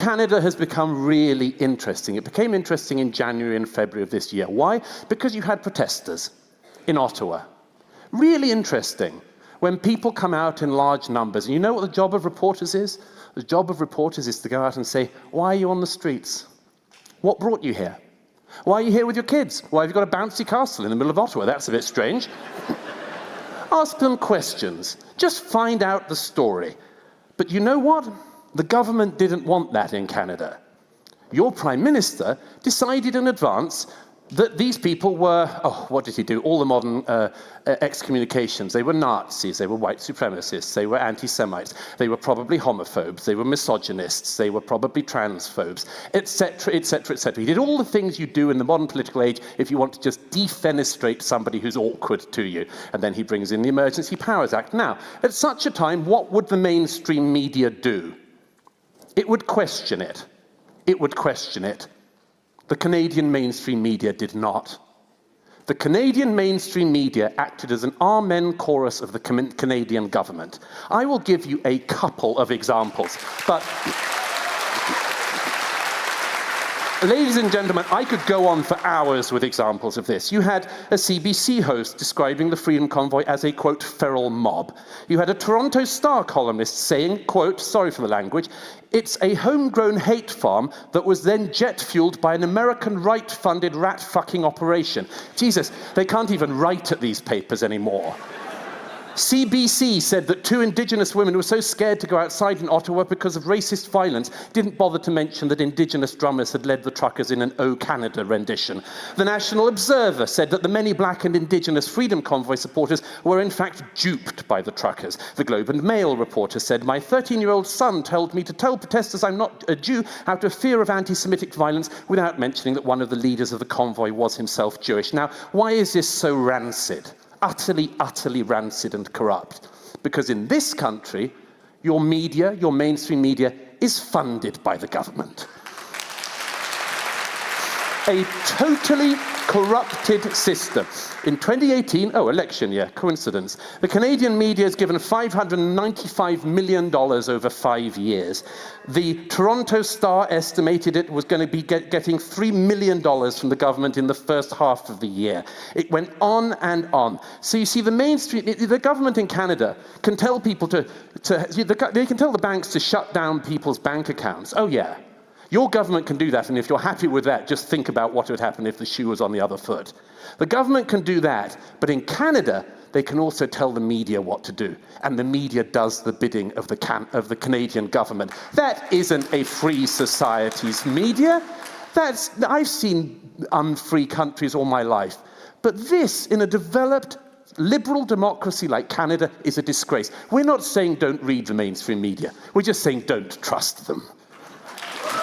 Canada has become really interesting. It became interesting in January and February of this year. Why? Because you had protesters in Ottawa. Really interesting. When people come out in large numbers, and you know what the job of reporters is? The job of reporters is to go out and say, why are you on the streets? What brought you here? Why are you here with your kids? Why have you got a bouncy castle in the middle of Ottawa? That's a bit strange. Ask them questions. Just find out the story. But you know what? The government didn't want that in Canada. Your Prime Minister decided in advance that these people were, what did he do? All the modern excommunications. They were Nazis, they were white supremacists, they were anti-Semites, they were probably homophobes, they were misogynists, they were probably transphobes, etc., etc., etc. He did all the things you do in the modern political age if you want to just defenestrate somebody who's awkward to you. And then he brings in the Emergency Powers Act. Now, at such a time, what would the mainstream media do? It would question it. It would question it. The Canadian mainstream media did not. The Canadian mainstream media acted as an amen chorus of the Canadian government. I will give you a couple of examples, but ladies and gentlemen, I could go on for hours with examples of this. You had a CBC host describing the Freedom Convoy as a, quote, feral mob. You had a Toronto Star columnist saying, quote, sorry for the language, it's a homegrown hate farm that was then jet-fueled by an American right-funded rat-fucking operation. Jesus, they can't even write at these papers anymore. CBC said that 2 Indigenous women who were so scared to go outside in Ottawa because of racist violence didn't bother to mention that Indigenous drummers had led the truckers in an O Canada rendition. The National Observer said that the many black and Indigenous Freedom Convoy supporters were in fact duped by the truckers. The Globe and Mail reporter said, my 13-year-old son told me to tell protesters I'm not a Jew out of fear of anti-Semitic violence without mentioning that one of the leaders of the convoy was himself Jewish. Now, why is this so rancid? Utterly, utterly rancid and corrupt. Because in this country, your media, your mainstream media, is funded by the government. A totally corrupted system. In 2018, election year, coincidence, the Canadian media is given $595 million over 5 years. The Toronto Star estimated it was going to be getting $3 million from the government in the first half of the year. It went on and on. So you see, the mainstream, the government in Canada can tell people they can tell the banks to shut down people's bank accounts. Oh yeah. Your government can do that, and if you're happy with that, just think about what would happen if the shoe was on the other foot. The government can do that, but in Canada, they can also tell the media what to do, and the media does the bidding of the Canadian government. That isn't a free society's media. I've seen unfree countries all my life, but this, in a developed, liberal democracy like Canada, is a disgrace. We're not saying don't read the mainstream media. We're just saying don't trust them.